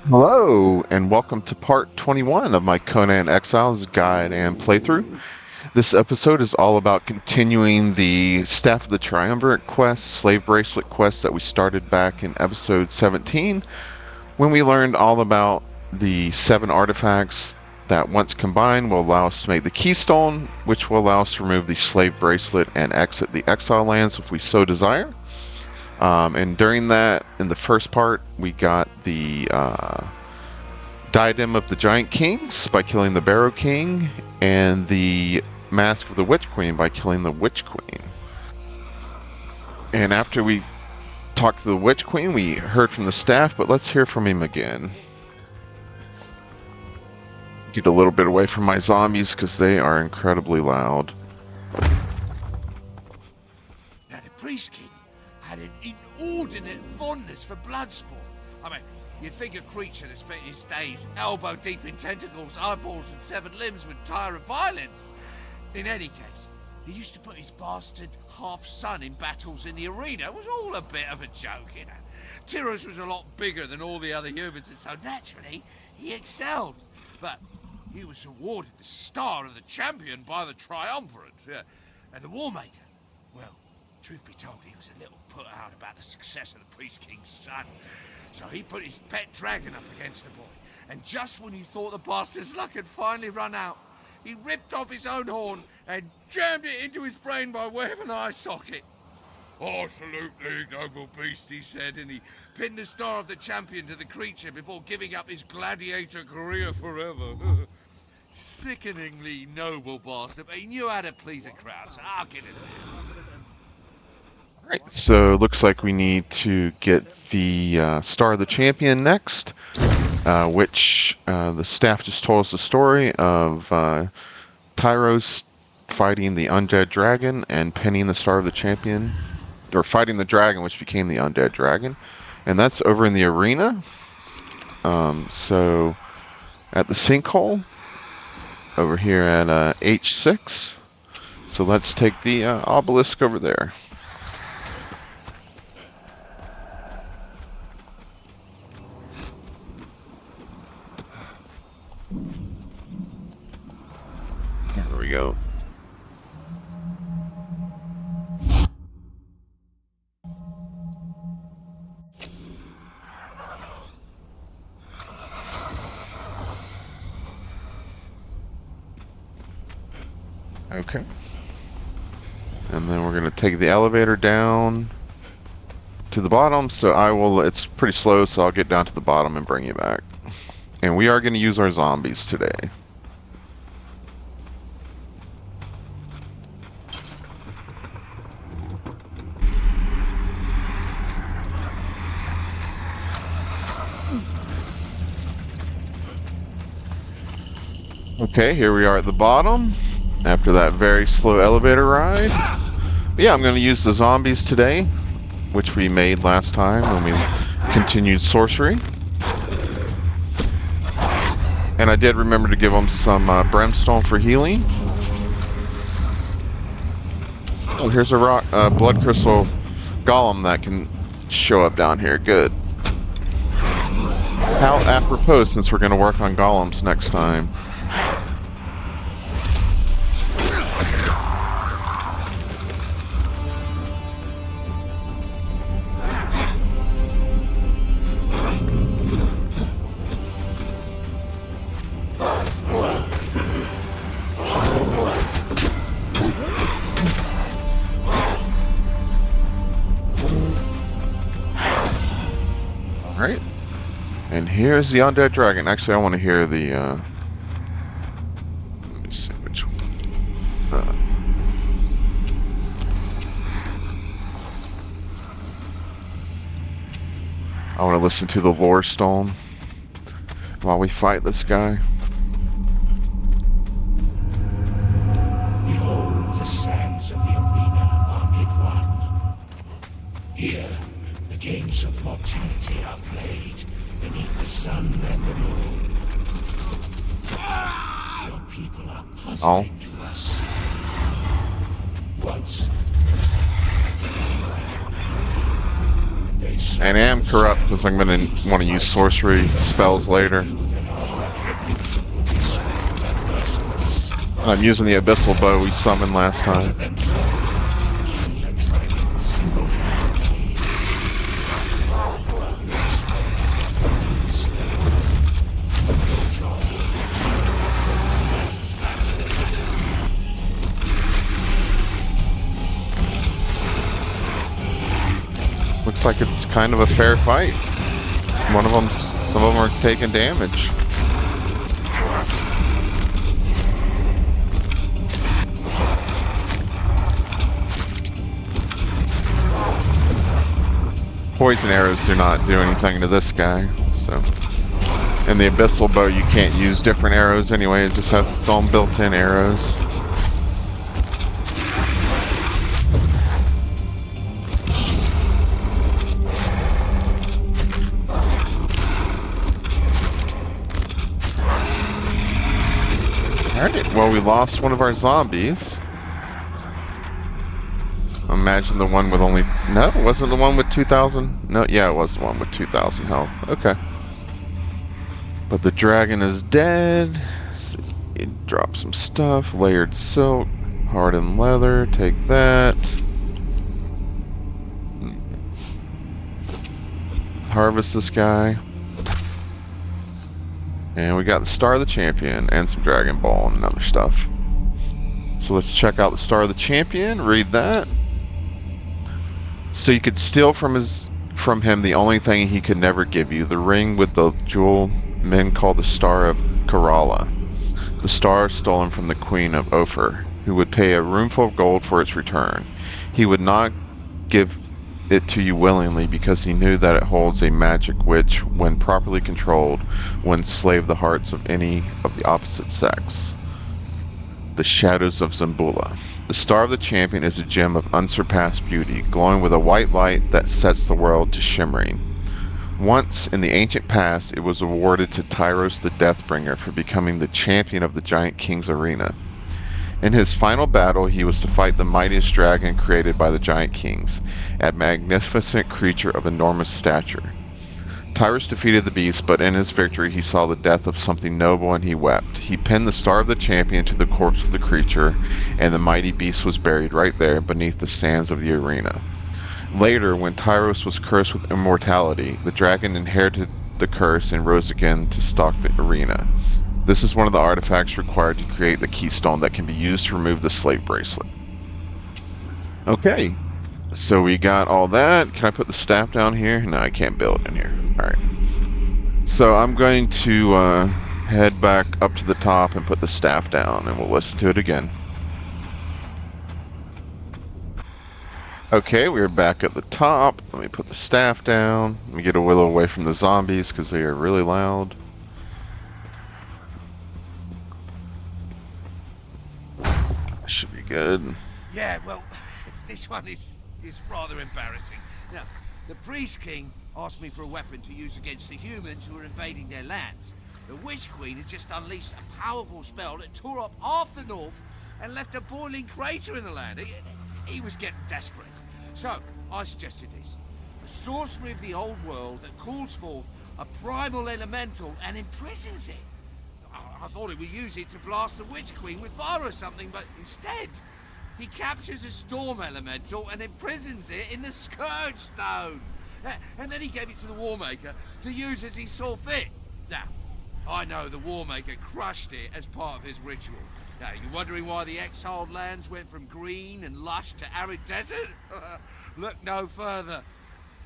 Hello, and welcome to part 21 of my Conan Exiles guide and playthrough. This episode is all about continuing the Staff of the Triumvirate quest, Slave Bracelet quest that we started back in episode 17, when we learned all about the 7 artifacts that once combined will allow us to make the Keystone, which will allow us to remove the Slave Bracelet and exit the Exiled Lands if we so desire. And during that, in the first part, we got the Diadem of the Giant Kings by killing the Barrow King, and the Mask of the Witch Queen by killing the Witch Queen. And after we talked to the Witch Queen, we heard from the staff, but let's hear from him again. Get a little bit away from my zombies because they are incredibly loud. Now the Priest King had an inordinate fondness for blood sport. I mean, you'd think a creature that spent his days elbow deep in tentacles, eyeballs and severed limbs would tire of violence. In any case, he used to put his bastard half-son in battles in the arena. It was all a bit of a joke, you know. Tyrus was a lot bigger than all the other humans, and so naturally, he excelled. But he was awarded the Star of the Champion by the Triumvirate. And the Warmaker, well, truth be told, he was a little put out about the success of the Priest King's son. So he put his pet dragon up against the boy. And just when you thought the bastard's luck had finally run out, he ripped off his own horn and jammed it into his brain by way of an eye socket. "Absolutely, noble beast," he said, and he pinned the Star of the Champion to the creature before giving up his gladiator career forever. Sickeningly noble bastard, but he knew how to please a crowd, so I'll get it. Alright, so it looks like we need to get the Star of the Champion next, which the staff just told us the story of Tyros fighting the Undead Dragon and pinning the Star of the Champion, or fighting the dragon, which became the Undead Dragon. And that's over in the arena. So at the sinkhole, over here at H6. So let's take the obelisk over there. There we go. Okay. And then we're going to take the elevator down to the bottom. So it's pretty slow, so I'll get down to the bottom and bring you back. And we are going to use our zombies today. Okay, here we are at the bottom after that very slow elevator ride. But yeah, I'm going to use the zombies today, which we made last time when we continued sorcery. And I did remember to give them some Brimstone for healing. Oh, here's a rock, blood crystal golem that can show up down here. Good. How apropos, since we're going to work on golems next time. Alright. And here's the Undead Dragon. Actually, I want to hear the, let me see which one. I want to listen to the lore stone while we fight this guy. Behold the sands of the arena, Undead One. Here, the games of mortality are played beneath the sun and the moon. Your people are puzzling to us. Once, And am corrupt because I'm going to want to use sorcery spells later. I'm using the abyssal bow we summoned last time. Looks like it's kind of a fair fight. Some of them are taking damage. Poison arrows do not do anything to this guy, so. And the abyssal bow, you can't use different arrows anyway, it just has its own built-in arrows. Alright, well we lost one of our zombies. Imagine the one with only... No, it wasn't the one with 2,000? No, yeah, it was the one with 2,000 health. Okay. But the dragon is dead. So it dropped some stuff. Layered silk. Hardened leather. Take that. Harvest this guy. And we got the Star of the Champion and some Dragon Ball and other stuff. So let's check out the Star of the Champion. Read that. So you could steal from him the only thing he could never give you, the ring with the jewel men call the Star of Kerala. The star stolen from the Queen of Ophir, who would pay a roomful of gold for its return. He would not give it to you willingly because he knew that it holds a magic which, when properly controlled, would enslave the hearts of any of the opposite sex. The Shadows of Zambula. The Star of the Champion is a gem of unsurpassed beauty, glowing with a white light that sets the world to shimmering. Once, in the ancient past, it was awarded to Tyros the Deathbringer for becoming the champion of the Giant King's arena. In his final battle, he was to fight the mightiest dragon created by the Giant Kings, a magnificent creature of enormous stature. Tyros defeated the beast, but in his victory he saw the death of something noble and he wept. He pinned the Star of the Champion to the corpse of the creature, and the mighty beast was buried right there beneath the sands of the arena. Later, when Tyros was cursed with immortality, the dragon inherited the curse and rose again to stalk the arena. This is one of the artifacts required to create the Keystone that can be used to remove the Slave Bracelet. Okay, so we got all that. Can I put the staff down here? No, I can't build in here. Alright. So I'm going to head back up to the top and put the staff down, and we'll listen to it again. Okay, we're back at the top. Let me put the staff down. Let me get a little away from the zombies because they are really loud. Should be good. Yeah, well, this one is rather embarrassing. Now, the Priest King asked me for a weapon to use against the humans who are invading their lands. The Witch Queen had just unleashed a powerful spell that tore up half the north and left a boiling crater in the land. He was getting desperate. So, I suggested this. The sorcery of the old world that calls forth a primal elemental and imprisons it. I thought he would use it to blast the Witch Queen with fire or something, but instead, he captures a storm elemental and imprisons it in the Scourgestone. And then he gave it to the Warmaker to use as he saw fit. Now, I know the Warmaker crushed it as part of his ritual. Now, you wondering why the Exiled Lands went from green and lush to arid desert? Look no further.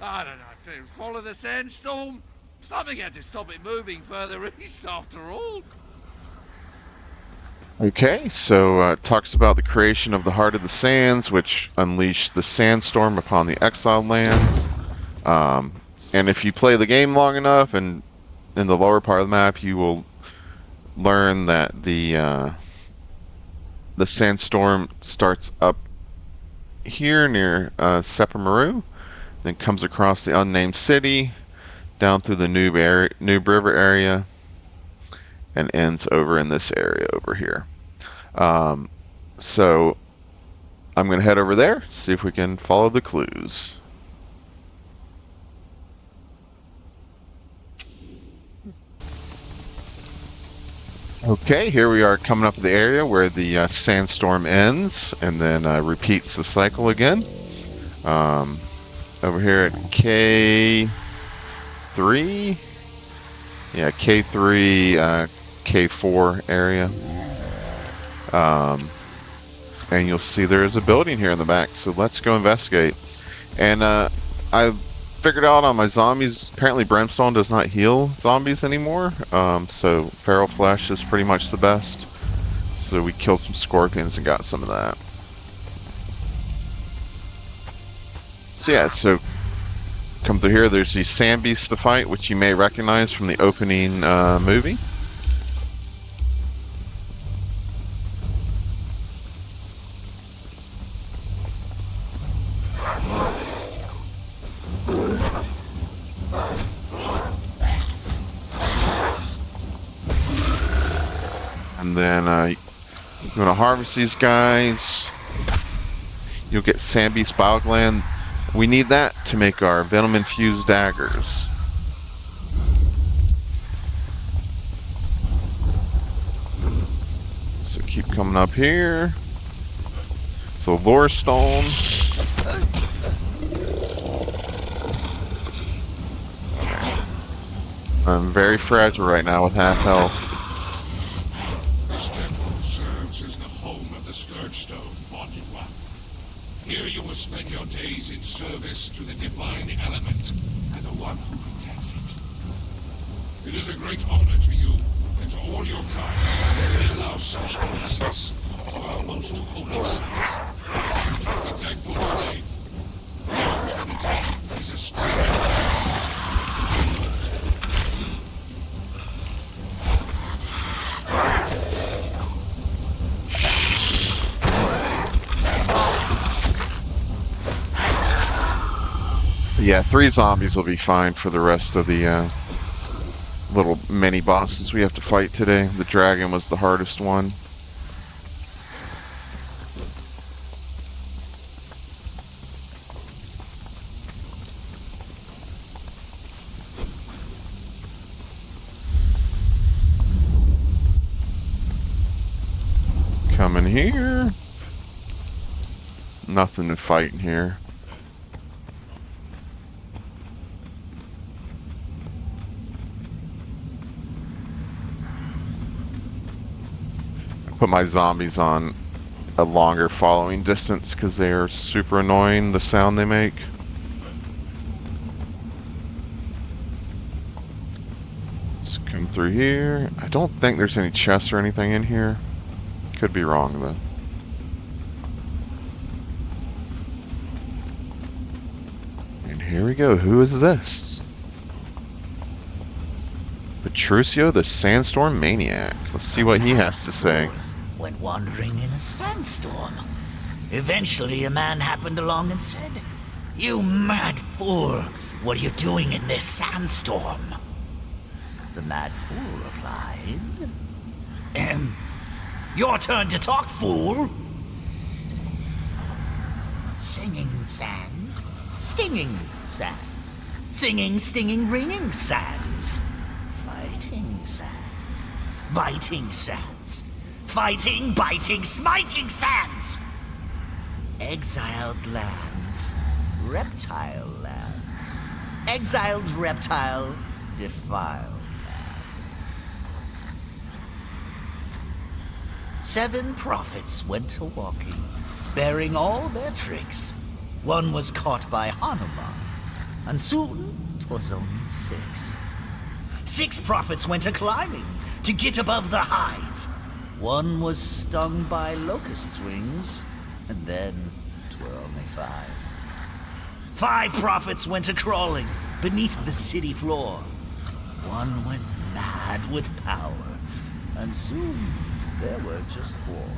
I don't know, follow the sandstorm? Something had to stop it moving further east after all. Okay, so it talks about the creation of the Heart of the Sands, which unleashed the sandstorm upon the Exiled Lands. And if you play the game long enough, and in the lower part of the map, you will learn that the sandstorm starts up here near Sepamaru, then comes across the unnamed city, down through the Noob River area, and ends over in this area over here. So I'm going to head over there, see if we can follow the clues. Okay, here we are coming up to the area where the sandstorm ends and then repeats the cycle again. Um, Over here at K3, yeah, K3, K4 area. And you'll see there is a building here in the back, so let's go investigate. And I figured out on my zombies, apparently Brimstone does not heal zombies anymore, so feral flesh is pretty much the best. So we killed some scorpions and got some of that. So yeah, so come through here, there's these sand beasts to fight, which you may recognize from the opening movie. And then you're going to harvest these guys. You'll get sand beast bile gland. We need that to make our venom infused daggers. So keep coming up here. So lore stone. I'm very fragile right now with half health. This temple serves as the home of the Scourgestone, Bonded One. Here you will spend your days in service to the divine element and the one who protects it. It is a great honor to you and to all your kind that we allow such access to our most holy sites. A thankful slave. Your eternity is a strength. Yeah, 3 zombies will be fine for the rest of the little mini bosses we have to fight today. The dragon was the hardest one. Coming here. Nothing to fight in here. Put my zombies on a longer following distance because they are super annoying, the sound they make. Let's come through here. I don't think there's any chests or anything in here. Could be wrong though. And here we go. Who is this? Petruchio the Sandstorm Maniac. Let's see what he has to say. Went wandering in a sandstorm. Eventually, a man happened along and said, "You mad fool, what are you doing in this sandstorm?" The mad fool replied, "Your turn to talk, fool." Singing sands, stinging sands, singing, stinging, ringing sands, fighting sands, biting sands, fighting, biting, smiting sands, exiled lands, reptile lands, exiled reptile, defiled lands. 7 prophets went a-walking, bearing all their tricks. One was caught by Hanuman, and soon 'twas only 6. 6 prophets went a-climbing to get above the hive. One was stung by locust wings, and then 'twere only 5. 5 prophets went a-crawling beneath the city floor. One went mad with power, and soon there were just 4.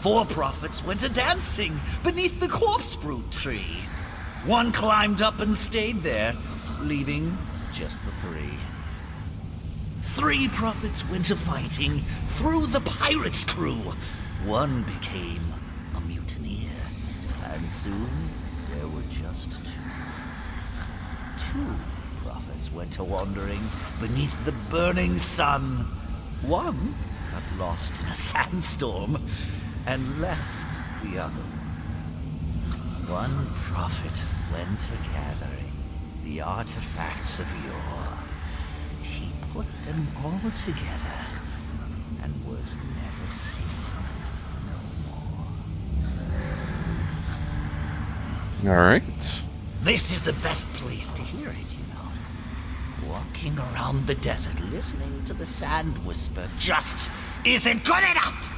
4 prophets went a-dancing beneath the corpse fruit tree. One climbed up and stayed there, leaving just the 3. 3 prophets went a-fighting through the pirates' crew. One became a mutineer, and soon there were just 2. 2 prophets went a-wandering beneath the burning sun. One got lost in a sandstorm and left the other one. One prophet went a-gathering the artifacts of yore. He put them all together and was never seen no more. All right. This is the best place to hear it, you know. Walking around the desert, listening to the sand whisper just isn't good enough.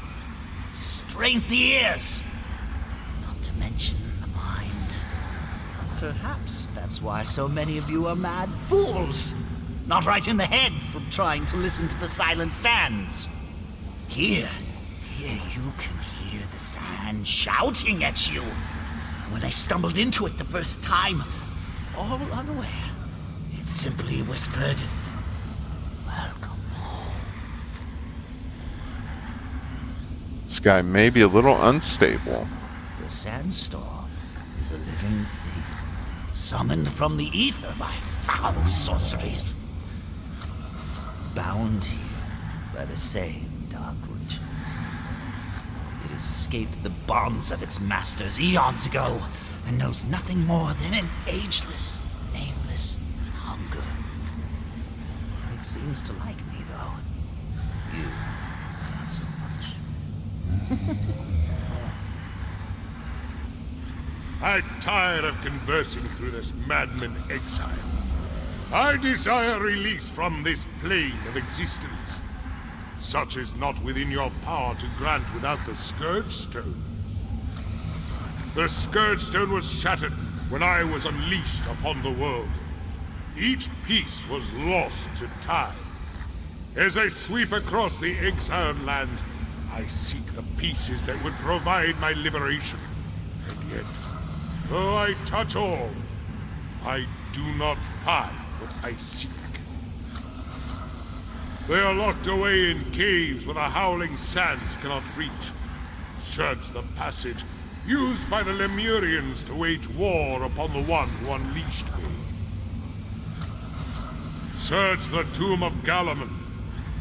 Strains the ears, not to mention the mind. Perhaps that's why so many of you are mad fools. Not right in the head from trying to listen to the silent sands. Here you can hear the sand shouting at you. When I stumbled into it the first time, all unaware, it simply whispered, "Welcome home." This guy may be a little unstable. The sandstorm is a living thing, summoned from the ether by foul sorceries. Bound here by the same dark rituals. It escaped the bonds of its masters eons ago, and knows nothing more than an ageless, nameless hunger. It seems to like me, though. You, not so much. I'm tired of conversing through this madman exile. I desire release from this plane of existence. Such is not within your power to grant without the Scourgestone. The Scourgestone was shattered when I was unleashed upon the world. Each piece was lost to time. As I sweep across the Exiled Lands, I seek the pieces that would provide my liberation. And yet, though I touch all, I do not find what I seek. They are locked away in caves where the howling sands cannot reach. Search the passage used by the Lemurians to wage war upon the one who unleashed me. Search the tomb of Gallaman.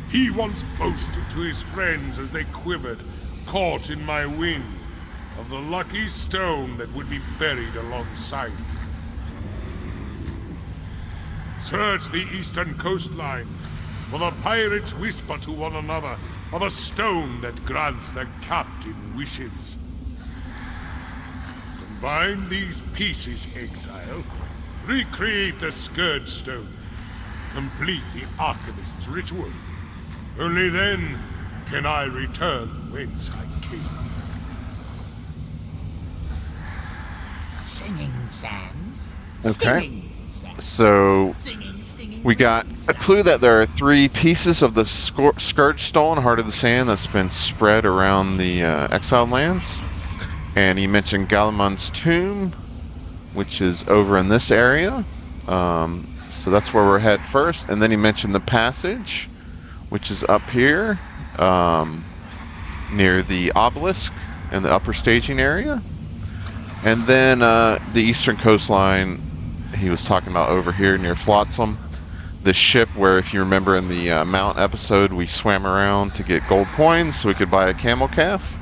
He once boasted to his friends as they quivered, caught in my wind, of the lucky stone that would be buried alongside him. Search the eastern coastline, for the pirates whisper to one another of a stone that grants their captain wishes. Combine these pieces, Exile. Recreate the Scourgestone. Complete the Archivist's ritual. Only then can I return whence I came. Singing sands. Okay. Stinging sands. So Singing, we got a clue that there are 3 pieces of the Scourgestone, Heart of the Sand, that's been spread around the Exiled Lands. And he mentioned Gallaman's tomb, which is over in this area. So that's where we're head first. And then he mentioned the passage, which is up here, near the obelisk in the upper staging area. And then the eastern coastline, he was talking about over here near Flotsam. The ship where, if you remember in the Mount episode, we swam around to get gold coins so we could buy a camel calf.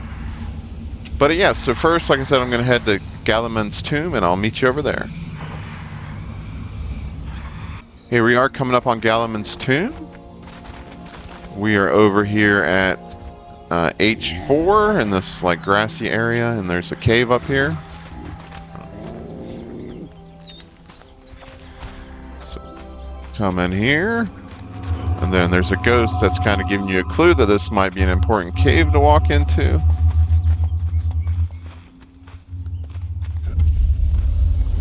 But yeah, so first, like I said, I'm going to head to Gallaman's tomb, and I'll meet you over there. Here we are coming up on Gallaman's tomb. We are over here at H4 in this like grassy area, and there's a cave up here. So come in here, and then there's a ghost that's kind of giving you a clue that this might be an important cave to walk into.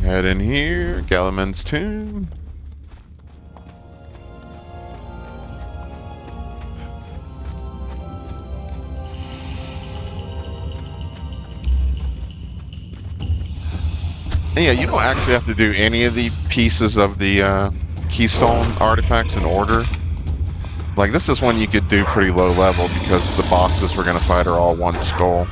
Head in here, Gallaman's tomb. And yeah, you don't actually have to do any of the pieces of the Keystone artifacts in order. Like, this is one you could do pretty low level because the bosses we're going to fight are all one skull.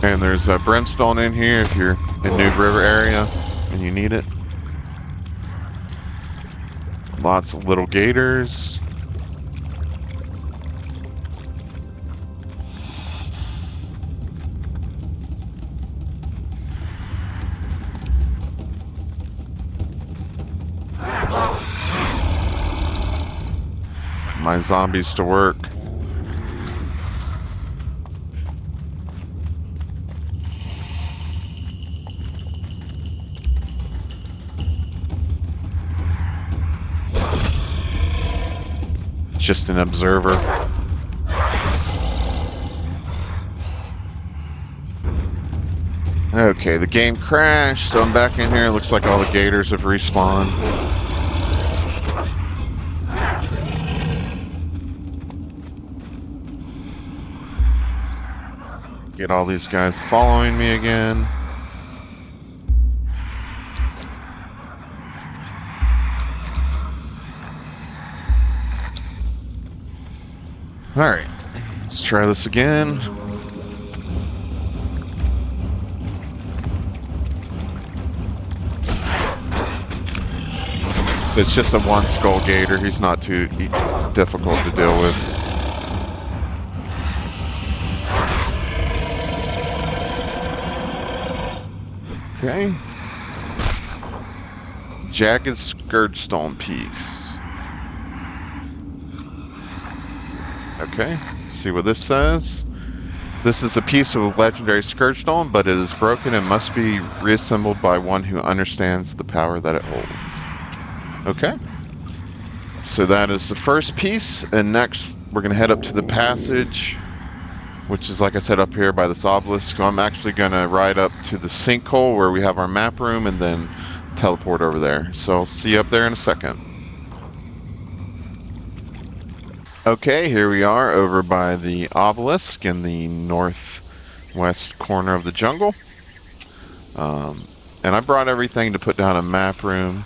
And there's a Brimstone in here if you're in New River area and you need it. Lots of little gators. My zombies to work. Just an observer. Okay, the game crashed, so I'm back in here. It looks like all the gators have respawned. Get all these guys following me again. Alright, let's try this again. So it's just a one skull gator. He's not too difficult to deal with. Okay. Jagged Scourgestone piece. Okay, let's see what this says. This is a piece of legendary Scourgestone, but it is broken and must be reassembled by one who understands the power that it holds. Okay. So that is the first piece, and next we're going to head up to the passage, which is, like I said, up here by this obelisk. So I'm actually going to ride up to the sinkhole where we have our map room and then teleport over there. So I'll see you up there in a second. Okay, here we are over by the obelisk in the northwest corner of the jungle. And I brought everything to put down a map room.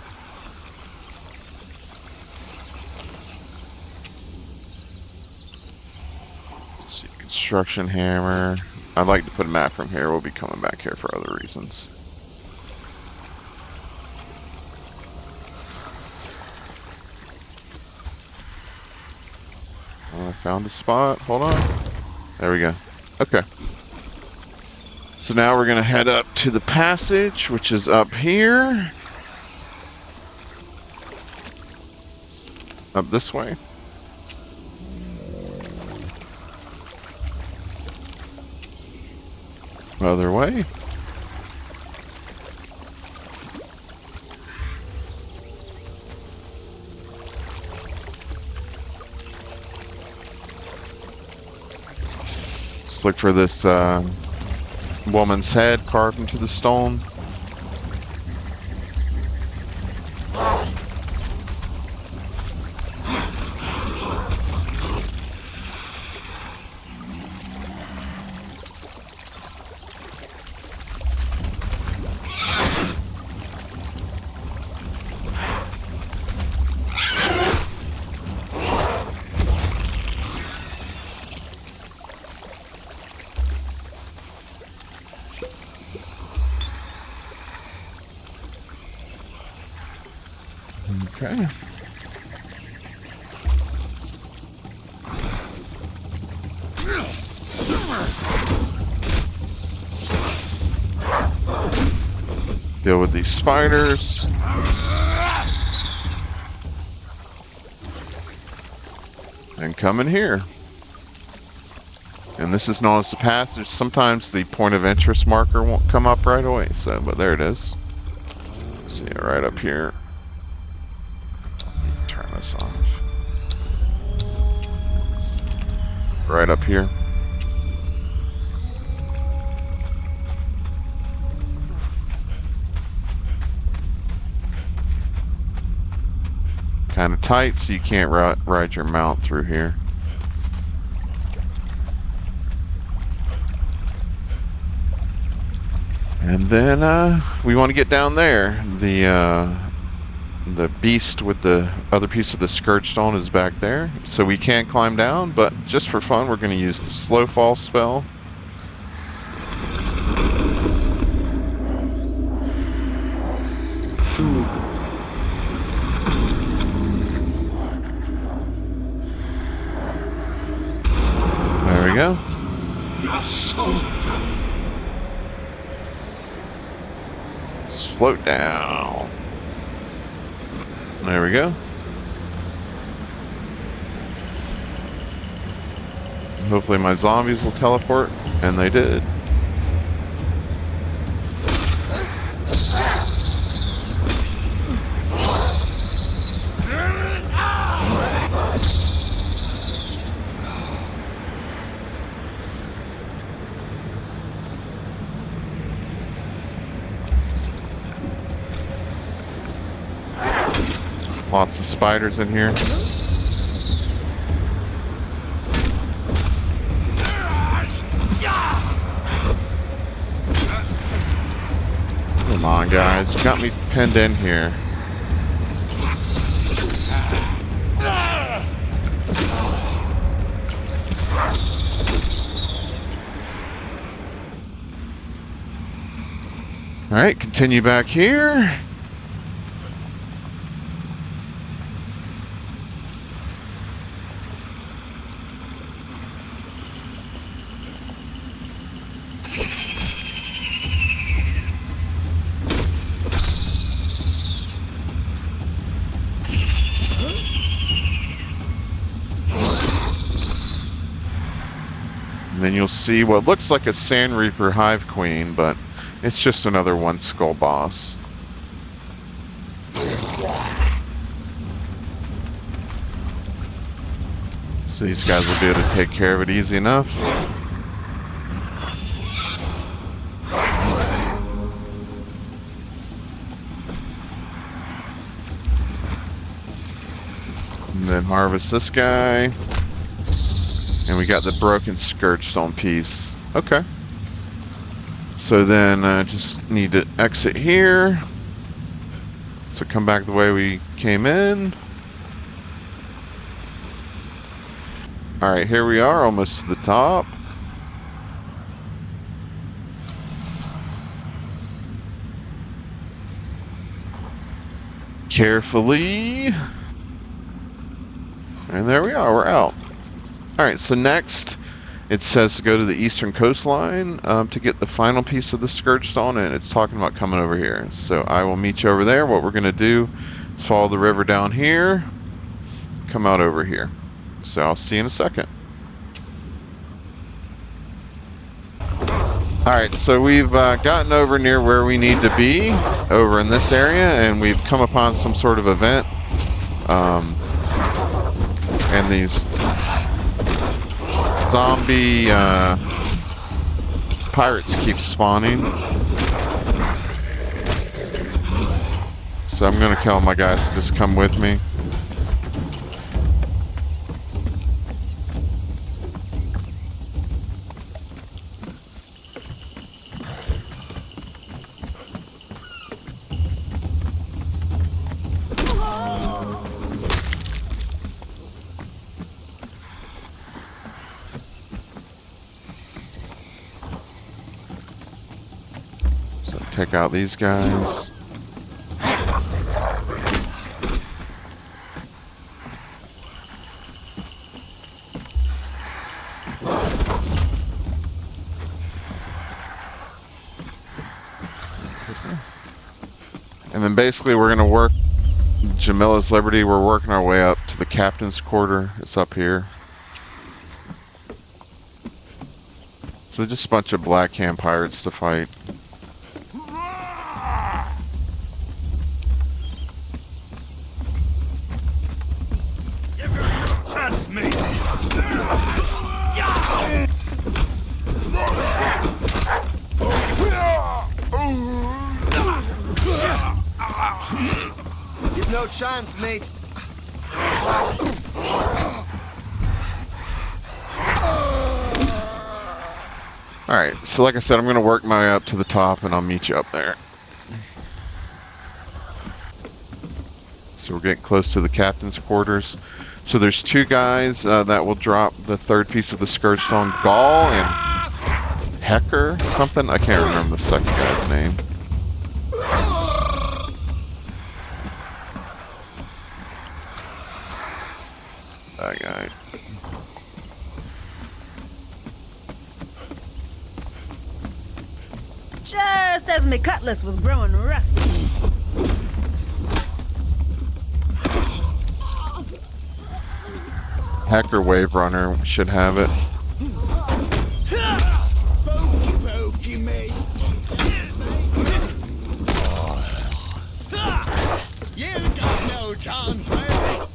Let's see, construction hammer. I'd like to put a map room here. We'll be coming back here for other reasons. I found a spot. Hold on. There we go. Okay. So now we're going to head up to the passage, which is up here. Up this way. Other way. Let's look for this woman's head carved into the stone. Okay. Deal with these spiders. And come in here. And this is known as the passage. Sometimes the point of interest marker won't come up right away, so but there it is. See it right up here. Turn this off. Right up here. Kind of tight, so you can't ride your mount through here. And then we want to get down there. The beast with the other piece of the Scourgestone is back there, so we can't climb down, but just for fun we're going to use the slow fall spell. Just float down. There we go. Hopefully my zombies will teleport, and they did. Lots of spiders in here. Come on, guys. You got me pinned in here. Alright, continue back here. And then you'll see what looks like a Sand Reaper Hive Queen, but it's just another one skull boss. So these guys will be able to take care of it easy enough. And then harvest this guy. And we got the broken Scourgestone piece. Okay. So then I just need to exit here. So come back the way we came in. Alright, here we are, almost to the top. Carefully. And there we are, we're out. Alright, so next it says to go to the eastern coastline to get the final piece of the Scourgestone, and it's talking about coming over here. So I will meet you over there. What we're going to do is follow the river down here, come out over here. So I'll see you in a second. Alright, so we've gotten over near where we need to be, over in this area, and we've come upon some sort of event. And these zombie pirates keep spawning. So I'm gonna kill my guys to just come with me. So take out these guys. And then basically we're going to work Jamila's Liberty. We're working our way up to the captain's quarter. It's up here. So just a bunch of black hand pirates to fight. Chance me! You've no chance, mate. Alright, so like I said, I'm going to work my way up to the top and I'll meet you up there. So we're getting close to the captain's quarters. So there's two guys that will drop the third piece of the Scourgestone, Gall and Hecker, something. I can't remember the second guy's name. That guy. just as my cutlass was growing rusty. Hacker Wave Runner should have it. Pokey pokey, mate. You got no chance, mate.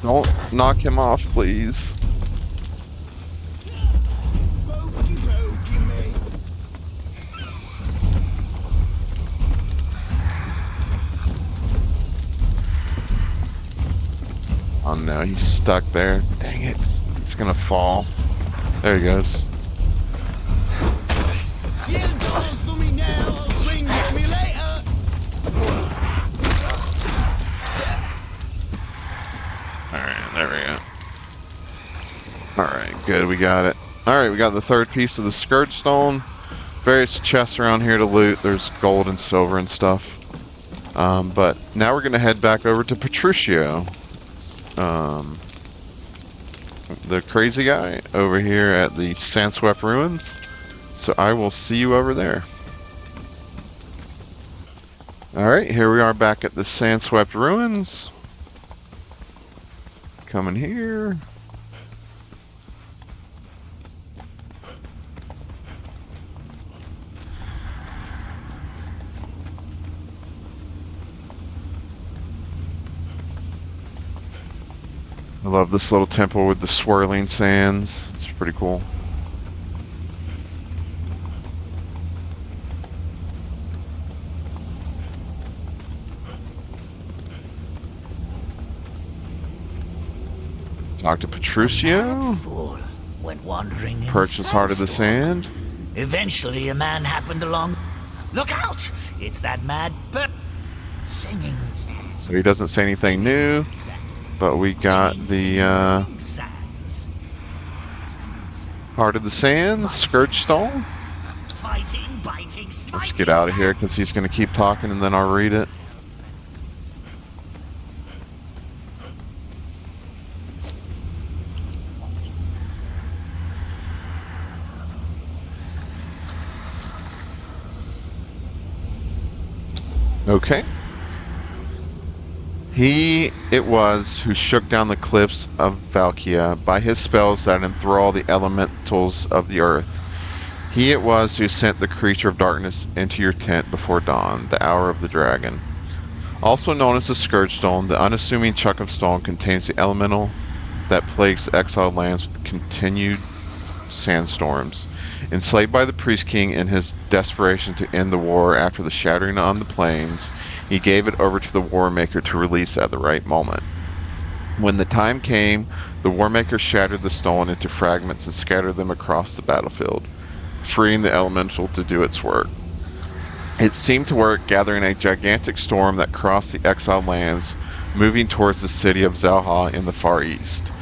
Don't knock him off, please. Pokey pokey, mate. Oh no, he's stuck there. Dang it. It's gonna fall. There he goes. You dance for me now, I'll swing with me later. Alright, there we go. Alright, good, we got it. Alright, we got the third piece of the Scourgestone. Various chests around here to loot. There's gold and silver and stuff. But now we're gonna head back over to Petruchio. The crazy guy over here at the Sandswept ruins. So I will see you over there. Alright, here we are back at the Sandswept ruins. Coming here. I love this little temple with the swirling sands. It's pretty cool. Talk to Petruchio. Fool went wandering in Purchase Heart of the sandstorm. Sand. Eventually, a man happened along. Look out! It's that mad bird singing sands. So he doesn't say anything new, but we got the Sands. Heart of the Sands, Scourgestone. Fighting, biting, Let's get out of here because he's going to keep talking and then I'll read it. Okay. He it was who shook down the cliffs of Valkia by his spells that enthrall the elementals of the earth. He it was who sent the creature of darkness into your tent before dawn, the hour of the dragon. Also known as the Scourgestone, the unassuming chunk of stone contains the elemental that plagues the Exiled Lands with continued sandstorms. Enslaved by the Priest King in his desperation to end the war after the shattering on the plains, he gave it over to the Warmaker to release at the right moment. When the time came, the Warmaker shattered the stone into fragments and scattered them across the battlefield, freeing the elemental to do its work. It seemed to work, gathering a gigantic storm that crossed the Exiled Lands, moving towards the city of Zelha in the far east.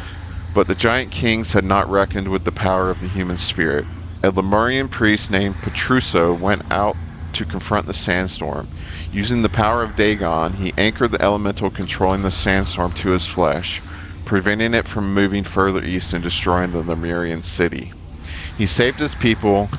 But the giant kings had not reckoned with the power of the human spirit. A Lemurian priest named Petruso went out to confront the sandstorm. Using the power of Dagon, he anchored the elemental controlling the sandstorm to his flesh, preventing it from moving further east and destroying the Lemurian city. He saved his people,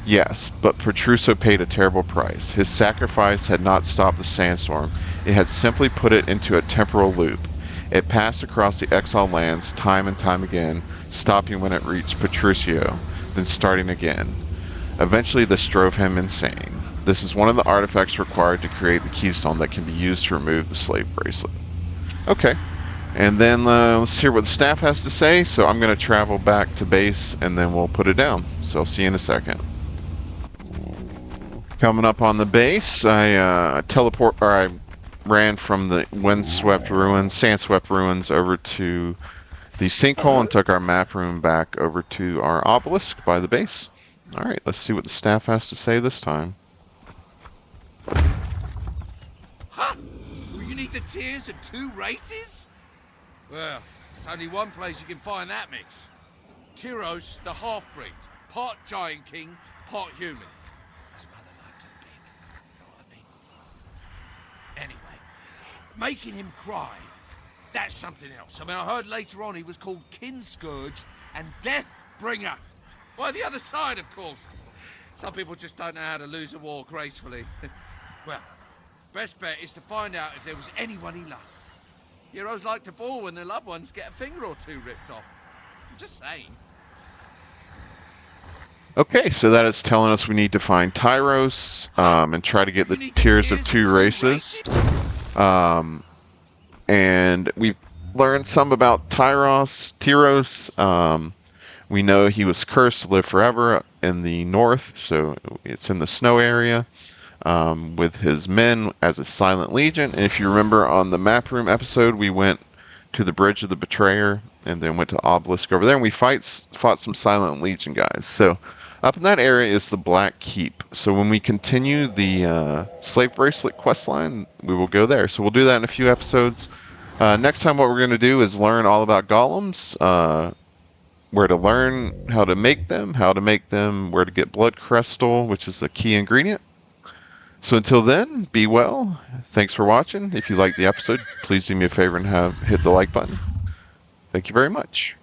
yes, but Petruso paid a terrible price. His sacrifice had not stopped the sandstorm. It had simply put it into a temporal loop. It passed across the Exiled Lands time and time again, stopping when it reached Petruchio, then starting again. Eventually this drove him insane. This is one of the artifacts required to create the Keystone that can be used to remove the Slave Bracelet. Okay, and then let's hear what the staff has to say. So I'm going to travel back to base and then we'll put it down. So I'll see you in a second. Coming up on the base, I ran from the windswept ruins, sandswept ruins over to the sinkhole and took our map room back over to our obelisk by the base. Alright, let's see what the staff has to say this time. Huh? Well, you need the tears of two races? Well, there's only one place you can find that mix. Tyros, the half-breed. Part giant king, part human. His mother liked him big. You know what I mean? Anyway, making him cry, that's something else. I mean, I heard later on he was called Kin Scourge and Death Bringer. Why, the other side, of course. Some people just don't know how to lose a war gracefully. Well, best bet is to find out if there was anyone he loved. Heroes like to bawl when their loved ones get a finger or two ripped off. I'm just saying. Okay, so that is telling us we need to find Tyros and try to get the You need the Tears of Tears Two Races. And we've learned some about Tyros. We know he was cursed to live forever in the north, so it's in the snow area with his men as a Silent Legion. And if you remember on the Map Room episode, we went to the Bridge of the Betrayer and then went to Obelisk over there, and we fought some Silent Legion guys. So up in that area is the Black Keep. So when we continue the Slave Bracelet questline, we will go there. So we'll do that in a few episodes. Next time what we're going to do is learn all about golems, where to learn how to make them, where to get blood crystal, which is a key ingredient. So until then, be well. Thanks for watching. If you liked the episode, please do me a favor and hit the like button. Thank you very much.